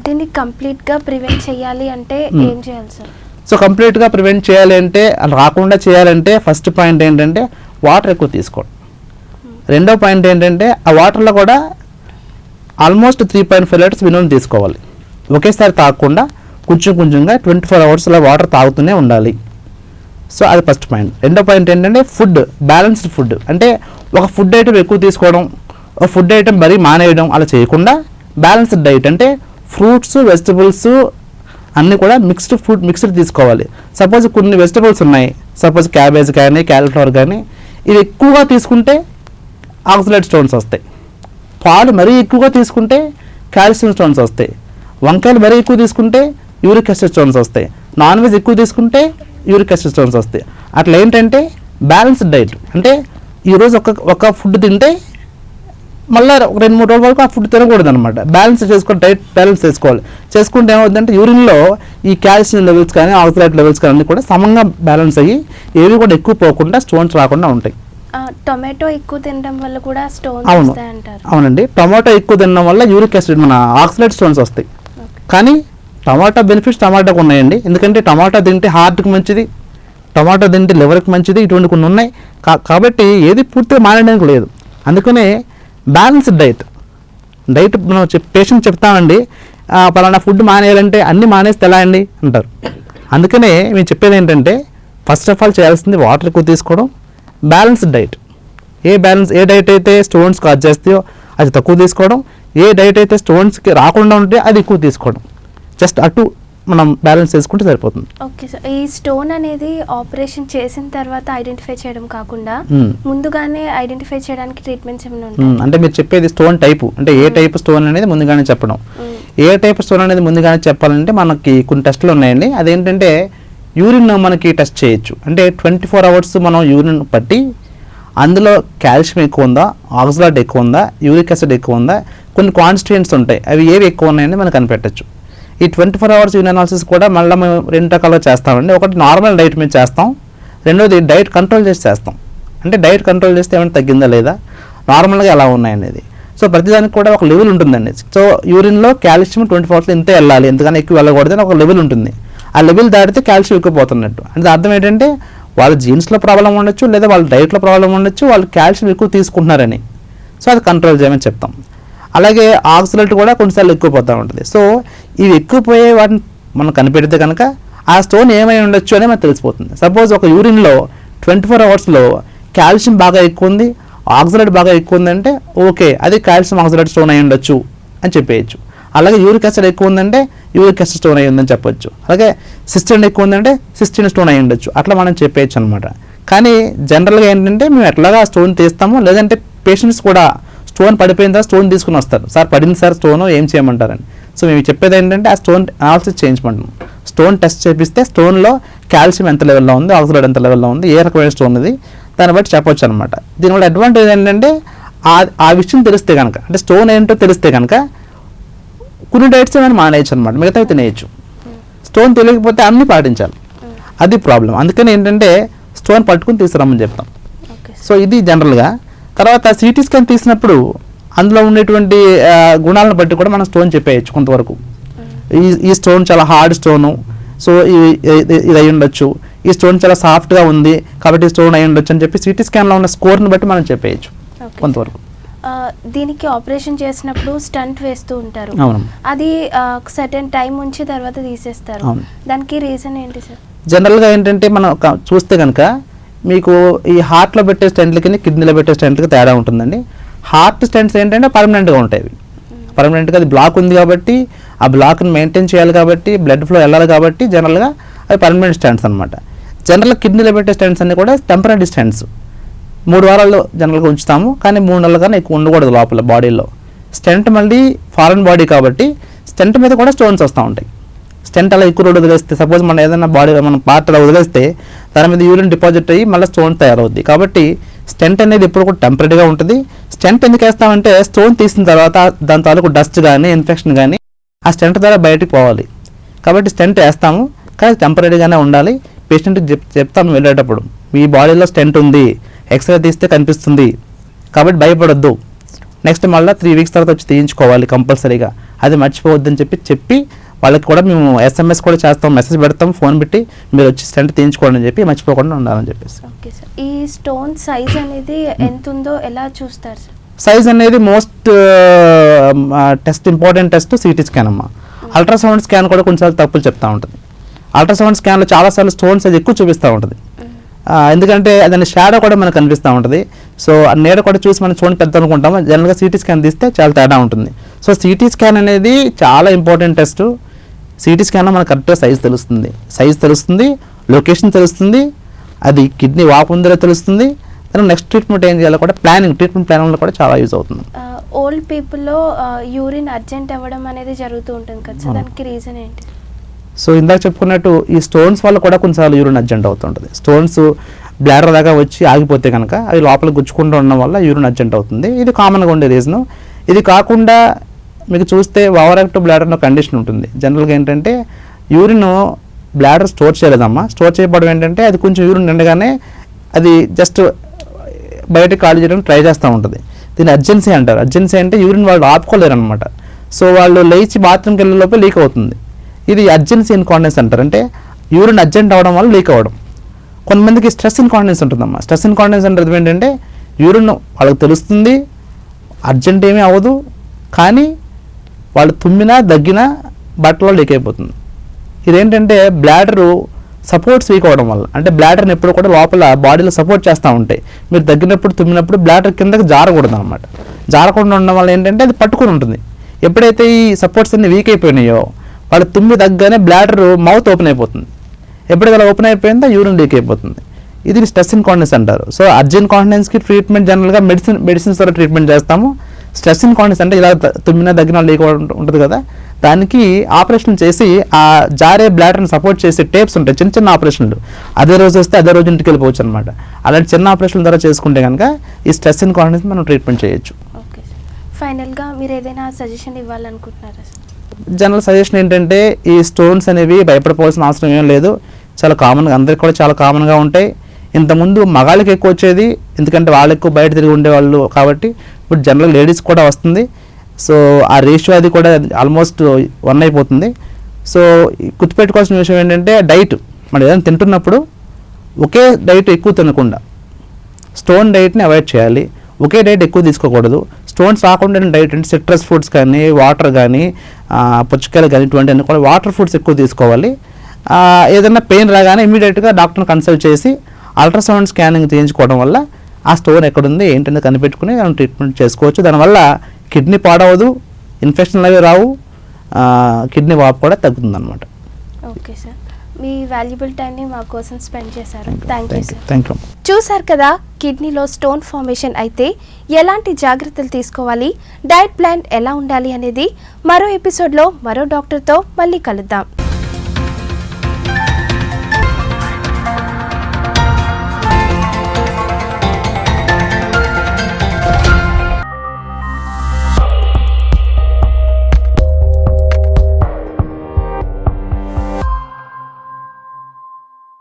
దీన్ని కంప్లీట్గా ప్రివెంట్ చేయాలి అంటే ఏం చేయాలి సార్? సో కంప్లీట్గా ప్రివెంట్ చేయాలి అంటే, రాకుండా చేయాలంటే ఫస్ట్ పాయింట్ ఏంటంటే వాటర్ ఎక్కువ తీసుకోవడం. రెండో పాయింట్ ఏంటంటే ఆ వాటర్లో కూడా ఆల్మోస్ట్ 3.5 లీటర్స్ మినిమం తీసుకోవాలి. ఒకేసారి తాగకుండా కొంచెంగా 24 hours వాటర్ తాగుతూనే ఉండాలి. సో అది ఫస్ట్ పాయింట్. రెండో పాయింట్ ఏంటంటే ఫుడ్, బ్యాలెన్స్డ్ ఫుడ్. అంటే ఒక ఫుడ్ ఐటమ్ ఎక్కువ తీసుకోవడం, ఒక ఫుడ్ ఐటమ్ మరీ మానేయడం అలా చేయకుండా బ్యాలెన్స్డ్ డైట్ అంటే ఫ్రూట్స్, వెజిటబుల్స్ అన్నీ కూడా మిక్స్డ్ తీసుకోవాలి. సపోజ్ కొన్ని వెజిటబుల్స్ ఉన్నాయి, సపోజ్ క్యాబేజ్ కానీ క్యాలీఫ్లవర్ కానీ, ఇది ఎక్కువగా తీసుకుంటే ఆక్సలేట్ స్టోన్స్ వస్తాయి. పాలు మరీ ఎక్కువగా తీసుకుంటే కాల్షియం స్టోన్స్ వస్తాయి. వంకాయలు మరీ ఎక్కువ తీసుకుంటే యూరిక్ యాసిడ్ స్టోన్స్ వస్తాయి. నాన్ వెజ్ ఎక్కువ తీసుకుంటే యూరిక్ యాసిడ్ స్టోన్స్ వస్తాయి. అట్లా ఏంటంటే బ్యాలెన్స్డ్ డైట్ అంటే ఈరోజు ఒక ఫుడ్ తింటే మళ్ళీ 2-3 రోజుల వరకు ఆ ఫుడ్ తినకూడదు అనమాట. బ్యాలెన్స్ చేసుకోవాలి, డైట్ బ్యాలెన్స్ చేసుకుంటే ఏమవుతుందంటే యూరిన్లో ఈ కాల్షియం లెవెల్స్ కానీ ఆక్సలేట్ లెవెల్స్ కానీ కూడా సమంగా బ్యాలెన్స్ అయ్యి ఏవి కూడా ఎక్కువ పోకుండా స్టోన్స్ రాకుండా ఉంటాయి. టొమాటో ఎక్కువ తినడం వల్ల కూడా స్టోన్స్ వస్తాయి అంటారు. అవునండి, టొమాటో ఎక్కువ తినడం వల్ల యూరిక్ యాసిడ్ మన ఆక్సలేట్ స్టోన్స్ వస్తాయి. కానీ టమాటా బెనిఫిట్స్ టమాటాకు ఉన్నాయండి. ఎందుకంటే టమాటా తింటే హార్ట్కి మంచిది, టమాటా తింటే లివర్కి మంచిది, ఇటువంటి కొన్ని ఉన్నాయి. కాబట్టి ఏది పూర్తిగా మానేయడానికి లేదు. అందుకనే బ్యాలెన్స్డ్ డైట్ మనం పేషెంట్ చెప్తామండి, పలానా ఫుడ్ మానేయాలంటే అన్నీ మానేస్తే ఎలా అండి అంటారు. అందుకనే మేము చెప్పేది ఏంటంటే ఫస్ట్ ఆఫ్ ఆల్ చేయాల్సింది వాటర్ ఎక్కువ తీసుకోవడం, బ్యాలెన్స్డ్ డైట్. ఏ డైట్ అయితే స్టోన్స్ కాజ్ చేస్తాయో అది తక్కువ తీసుకోవడం, ఏ డైట్ అయితే స్టోన్స్కి రాకుండా ఉంటే అది ఎక్కువ తీసుకోవడం. జస్ట్ అటు మనం బ్యాలెన్స్ చేసుకుంటే సరిపోతుంది. ఓకే సార్, ఈ స్టోన్ అనేది ఆపరేషన్ చేసిన తర్వాత ఐడెంటిఫై చేయడం కాకుండా ముందుగానే ఐడెంటిఫై చేయడానికి ట్రీట్మెంట్స్ ఏమైనా ఉంటాయి? అంటే మీరు చెప్పేది స్టోన్ టైపు, అంటే ఏ టైప్ స్టోన్ అనేది ముందుగానే చెప్పడం. ఏ టైప్ స్టోన్ అనేది ముందుగానే చెప్పాలంటే మనకి కొన్ని టెస్టులు ఉన్నాయండి. అదేంటంటే యూరిన్ మనకి టెస్ట్ చేయొచ్చు. అంటే 24 hours మనం యూరిన్ పట్టి అందులో కాల్షియం ఎక్కువ ఉందా, ఆక్సలేట్ ఎక్కువ ఉందా, యూరిక్ యాసిడ్ ఎక్కువ ఉందా, కొన్ని కాన్స్టిట్యూయెంట్స్ ఉంటాయి, అవి ఏవి ఎక్కువ ఉన్నాయని మనం కనిపెట్టచ్చు. ఈ 24 hours యూరిన్ అనాలిసిస్ కూడా మళ్ళీ మేము 2 రకాలుగా చేస్తామండి. ఒకటి నార్మల్ డైట్ మీద చేస్తాం, రెండోది డైట్ కంట్రోల్ చేసి చేస్తాం. అంటే డైట్ కంట్రోల్ చేస్తే ఏమైనా తగ్గిందా లేదా, నార్మల్గా ఎలా ఉన్నాయనేది. సో ప్రతిదానికి కూడా ఒక లెవెల్ ఉంటుందండి. సో యూరిన్లో కాల్షియం 24 hours ఇంతే వెళ్ళాలి, ఎందుకని ఎక్కువ వెళ్ళకూడదు అని ఒక లెవెల్ ఉంటుంది. ఆ లెవెల్ దాటితే కాల్షియం ఎక్కువ పోతున్నట్టు. అంటే అర్థం ఏంటంటే వాళ్ళ జీన్స్లో ప్రాబ్లం ఉండొచ్చు, లేదా వాళ్ళ డైట్లో ప్రాబ్లం ఉండొచ్చు, వాళ్ళు కాల్షియం ఎక్కువ తీసుకుంటున్నారని. సో అది కంట్రోల్ చేయమని చెప్తాం. అలాగే ఆక్సలేట్ కూడా కొన్నిసార్లు ఎక్కువ పోతూ ఉంటుంది. సో ఇవి ఎక్కువ పోయే వాటిని మనం కనిపెడితే కనుక ఆ స్టోన్ ఏమై ఉండొచ్చు అని మనకు తెలిసిపోతుంది. సపోజ్ ఒక యూరిన్లో 24 hours కాల్షియం బాగా ఎక్కువ ఉంది, ఆక్సలేట్ బాగా ఎక్కువ ఉందంటే ఓకే, అది కాల్షియం ఆక్సలేట్ స్టోన్ అయి ఉండొచ్చు అని చెప్పేయచ్చు. అలాగే యూరిక్ యాసిడ్ ఎక్కువ ఉందంటే యూరిక్ యాసిడ్ స్టోన్ అయి ఉందని చెప్పొచ్చు. అలాగే సిస్టిన్ ఎక్కువ ఉందంటే సిస్టిన్ స్టోన్ అయి ఉండొచ్చు, అట్లా మనం చెప్పేయచ్చు అనమాట. కానీ జనరల్గా ఏంటంటే మేము ఎట్లాగా స్టోన్ తీస్తాము, లేదంటే పేషెంట్స్ కూడా స్టోన్ పడిపోయిన తర్వాత స్టోన్ తీసుకుని వస్తారు, సార్ పడింది సార్ స్టోన్, ఏం చేయమంటారని. సో మేము చెప్పేది ఏంటంటే ఆ స్టోన్ అనాలిసిస్ చేయించమంటాం. స్టోన్ టెస్ట్ చేపిస్తే స్టోన్లో కాల్షియం ఎంత లెవెల్లో ఉంది, ఆక్సలేట్ ఎంత లెవెల్లో ఉంది, ఏ రకమైన స్టోన్ ఇది, దాన్ని బట్టి చెప్పొచ్చు అనమాట. దీనివల్ల అడ్వాంటేజ్ ఏంటంటే ఆ విషయం తెలిస్తే కనుక, అంటే స్టోన్ ఏంటో తెలిస్తే కనుక కొన్ని డైట్స్ ఏమైనా మానేయచ్చు అనమాట, మిగతావి తినేయచ్చు. స్టోన్ తెలియకపోతే అన్నీ పాటించాలి, అది ప్రాబ్లం. అందుకని ఏంటంటే స్టోన్ పట్టుకుని తీసుకురమ్మని చెప్తాం. సో ఇది జనరల్గా. తర్వాత సిటీ స్కాన్ తీసినప్పుడు అందులో ఉండేటువంటి గుణాలను బట్టి కూడా మనం స్టోన్ చెప్పేయచ్చు కొంతవరకు. ఈ స్టోన్ చాలా హార్డ్ స్టోను, సో ఇది అయి ఉండొచ్చు, ఈ స్టోన్ చాలా సాఫ్ట్గా ఉంది కాబట్టి స్టోన్ అయి ఉండొచ్చు అని చెప్పి సిటీ స్కాన్లో ఉన్న స్కోర్ని బట్టి మనం చెప్పేయచ్చు కొంతవరకు. దీనికి ఆపరేషన్ చేసినప్పుడు స్టంట్ వేస్తూ ఉంటారు, అది సర్టెన్ టైం ఉంచి తర్వాత తీసేస్తారు, దానికి రీజన్ ఏంటి సార్? జనరల్గా ఏంటంటే మనం చూస్తే కనుక మీకు ఈ హార్ట్లో పెట్టే స్టెంట్లకి కిడ్నీలో పెట్టే స్టెంట్లకి తేడా ఉంటుందండి. హార్ట్ స్టెంట్స్ ఏంటంటే పర్మనెంట్గా ఉంటాయి, పర్మనెంట్గా అది బ్లాక్ ఉంది కాబట్టి ఆ బ్లాక్ని మెయింటైన్ చేయాలి కాబట్టి బ్లడ్ ఫ్లో వెళ్ళాలి కాబట్టి జనరల్గా అవి పర్మనెంట్ స్టెంట్స్ అనమాట. జనరల్గా కిడ్నీలో పెట్టే స్టెంట్స్ అన్నీ కూడా టెంపరీ స్టెంట్స్. 3 వారాల్లో జనరల్గా ఉంచుతాము, కానీ 3 నెలల కన్నా ఎక్కువ ఉండకూడదు లోపల బాడీలో. స్టెంట్ మళ్ళీ ఫారెన్ బాడీ కాబట్టి స్టెంట్ మీద కూడా స్టోన్స్ వస్తూ ఉంటాయి. స్టెంట్ అలా ఎక్కువ రోడ్ వదిలేస్తే, సపోజ్ మనం ఏదైనా బాడీ మన పార్ట్ అలా వదిలేస్తే దాని మీద యూరిన్ డిపాజిట్ అయ్యి మళ్ళీ స్టోన్ తయారవుద్ది. కాబట్టి స్టెంట్ అనేది ఎప్పుడు కూడా టెంపరీగా ఉంటుంది. స్టెంట్ ఎందుకు వేస్తామంటే స్టోన్ తీసిన తర్వాత దాని తాలూకు డస్ట్ కానీ ఇన్ఫెక్షన్ కానీ ఆ స్టెంట్ ద్వారా బయటకు పోవాలి. కాబట్టి స్టెంట్ వేస్తాము, కానీ టెంపరీగానే ఉండాలి. పేషెంట్కి చెప్తాము వెళ్ళేటప్పుడు, మీ బాడీలో స్టెంట్ ఉంది, ఎక్స్రే తీస్తే కనిపిస్తుంది కాబట్టి భయపడొద్దు, నెక్స్ట్ మళ్ళీ 3 వీక్స్ తర్వాత వచ్చి తీయించుకోవాలి కంపల్సరీగా, అది మర్చిపోవద్దని చెప్పి వాళ్ళకి కూడా మేము SMS కూడా చేస్తాం, మెసేజ్ పెడతాం, ఫోన్ పెట్టి మీరు వచ్చి స్టెంట్ తీయించుకోండి అని చెప్పి మర్చిపోకుండా ఉండాలని చెప్పేసి. ఓకే సార్, ఈ స్టోన్ సైజ్ అనేది ఎంత ఉందో ఎలా చూస్తారు సార్? సైజ్ అనేది most important test CT scan అమ్మా. అల్ట్రాసౌండ్ స్కాన్ కూడా కొన్నిసార్లు తప్పులు చెప్తూ ఉంటుంది. అల్ట్రాసౌండ్ స్కాన్లో చాలాసార్లు స్టోన్ సైజ్ ఎక్కువ చూపిస్తూ ఉంటుంది, ఎందుకంటే దాని షాడో కూడా మనకు కనిపిస్తూ ఉంటుంది. సో ఆ నీడ కూడా చూసి మనం చూడండి పెద్ద అనుకుంటాము, జనరల్గా CT స్కాన్ తీస్తే చాలా తేడా ఉంటుంది. సో CT స్కాన్ అనేది చాలా ఇంపార్టెంట్ టెస్ట్. CT స్కాన్లో మనకు కరెక్ట్గా సైజ్ తెలుస్తుంది, లొకేషన్ తెలుస్తుంది, అది కిడ్నీ వాపు ఉందో తెలుస్తుంది. దానికి నెక్స్ట్ ట్రీట్మెంట్ ఏం చేయాలో కూడా ట్రీట్మెంట్ ప్లానింగ్లో కూడా చాలా యూజ్ అవుతుంది. ఓల్డ్ పీపుల్లో యూరిన్ అర్జెంట్ అవ్వడం అనేది జరుగుతూ ఉంటుంది కదా సార్, దానికి రీజన్ ఏంటి? సో ఇందాక చెప్పుకున్నట్టు ఈ స్టోన్స్ వల్ల కూడా కొన్నిసార్లు యూరిన్ అర్జెంట్ అవుతుంటుంది. స్టోన్స్ బ్లాడర్ దాకా వచ్చి ఆగిపోతే కనుక అవి లోపల గుచ్చుకుంటూ ఉండడం వల్ల యూరిన్ అర్జెంట్ అవుతుంది. ఇది కామన్గా ఉండే రీజను. ఇది కాకుండా మీకు చూస్తే ఓవర్ యాక్టివ్ బ్లాడర్ అనే కండిషన్ ఉంటుంది. జనరల్గా ఏంటంటే యూరిన్ బ్లాడర్ స్టోర్ చేయలేదమ్మా, స్టోర్ చేయబడడం ఏంటంటే అది కొంచెం యూరిన్ నిండగానే అది జస్ట్ బయటకు ఖాళీ చేయడానికి ట్రై చేస్తూ ఉంటుంది. దీన్ని అర్జెన్సీ అంటారు. అర్జెన్సీ అంటే యూరిన్ వాళ్ళు ఆపుకోలేరు అనమాట. సో వాళ్ళు లేచి బాత్రూమ్కి వెళ్ళే లోపే లీక్ అవుతుంది. ఇది అర్జెన్సీ ఇన్కాంటినెన్స్ అంటారు. అంటే యూరిన్ అర్జెంట్ అవ్వడం వల్ల లీక్ అవ్వడం. కొంతమందికి స్ట్రెస్ ఇన్కాంటినెన్స్ ఉంటుందమ్మా. స్ట్రెస్ ఇన్కాంటినెన్స్ అంటే ఏంటంటే యూరిన్ వాళ్ళకి తెలుస్తుంది, అర్జెంట్ ఏమీ అవ్వదు, కానీ వాళ్ళు తుమ్మినా దగ్గినా బట్టలో లీక్ అయిపోతుంది. ఇదేంటంటే బ్లాడరు సపోర్ట్స్ వీక్ అవ్వడం వల్ల. అంటే బ్లాడర్ని ఎప్పుడు కూడా లోపల బాడీలో సపోర్ట్ చేస్తూ ఉంటాయి. మీరు దగ్గినప్పుడు తుమ్మినప్పుడు బ్లాడర్ కిందకి జారకూడదు అనమాట. జారకుండా ఉండడం వల్ల ఏంటంటే అది పట్టుకుని ఉంటుంది. ఎప్పుడైతే ఈ సపోర్ట్స్ అన్ని వీక్ అయిపోయినాయో వాళ్ళు తుమ్మి దగ్గరనే బ్లాడర్ మౌత్ ఓపెన్ అయిపోతుంది. ఎప్పుడైతే అలా ఓపెన్ అయిపోయిందో యూరిన్ లీక్ అయిపోతుంది. ఇది స్ట్రెస్ ఇన్కాంటినెన్స్ అంటారు. సో అర్జెంట్ కాంటినెన్స్కి ట్రీట్మెంట్ జనరల్గా మెడిసిన్స్ ద్వారా ట్రీట్మెంట్ చేస్తాము. స్ట్రెస్ ఇన్కాంటినెన్స్ అంటే ఇలా తుమ్మిన దగ్గర లీక్ ఉంటుంది కదా, దానికి ఆపరేషన్ చేసి ఆ జారే బ్లాడర్ని సపోర్ట్ చేసే టేప్స్ ఉంటాయి, చిన్న ఆపరేషన్లు. అదే రోజు వస్తే అదే రోజు ఇంటికి వెళ్ళిపోవచ్చు అనమాట. అలాంటి చిన్న ఆపరేషన్ ద్వారా చేసుకుంటే కనుక ఈ స్ట్రెస్ ఇన్కాంటినెన్స్ మనం ట్రీట్మెంట్ చేయొచ్చు. ఓకే సార్, ఫైనల్గా మీరు ఏదైనా సజెషన్ ఇవ్వాలనుకుంటున్నారా సార్? జనరల్ సజెషన్ ఏంటంటే ఈ స్టోన్స్ అనేవి భయపడిపోవాల్సిన అవసరం ఏం లేదు. చాలా కామన్గా, అందరికి కూడా చాలా కామన్గా ఉంటాయి. ఇంతకుముందు మగాళ్ళకి ఎక్కువ వచ్చేది, ఎందుకంటే వాళ్ళు ఎక్కువ బయట తిరిగి ఉండేవాళ్ళు కాబట్టి. ఇప్పుడు జనరల్ లేడీస్ కూడా వస్తుంది. సో ఆ రేషియో అది కూడా ఆల్మోస్ట్ 1 అయిపోతుంది. సో గుర్తుపెట్టుకోవాల్సిన విషయం ఏంటంటే డైట్. మనం ఏదైనా తింటున్నప్పుడు ఒకే డైట్ ఎక్కువ తినకుండా స్టోన్ డైట్ని అవాయిడ్ చేయాలి. ఒకే డైట్ ఎక్కువ తీసుకోకూడదు. స్టోన్స్ రాకుండా డైట్ అంటే సిట్రస్ ఫుడ్స్ కానీ, వాటర్ కానీ, పుచ్చకాయలు కానీ, ఇటువంటి అన్ని కూడా వాటర్ ఫుడ్స్ ఎక్కువ తీసుకోవాలి. ఏదైనా పెయిన్ రాగానే ఇమీడియట్గా డాక్టర్ని కన్సల్ట్ చేసి అల్ట్రాసౌండ్ స్కానింగ్ చేయించుకోవడం వల్ల ఆ స్టోన్ ఎక్కడుంది ఏంటంటే కనిపెట్టుకుని మనం ట్రీట్మెంట్ చేసుకోవచ్చు. దానివల్ల కిడ్నీ పాడవదు, ఇన్ఫెక్షన్లు అవి రావు, కిడ్నీ వాపు కూడా తగ్గుతుంది అనమాట. ఓకే సార్, మీ వాల్యుబుల్ టైంని మా కోసం స్పెండ్ చేశారు. Thank you sir. Thank you. చూసారు కదా, కిడ్నీలో స్టోన్ ఫార్మేషన్ అయితే ఎలాంటి జాగ్రత్తలు తీసుకోవాలి, డైట్ ప్లాన్ ఎలా ఉండాలి అనేది మరో ఎపిసోడ్లో మరో డాక్టర్తో మళ్ళీ కలుద్దాం.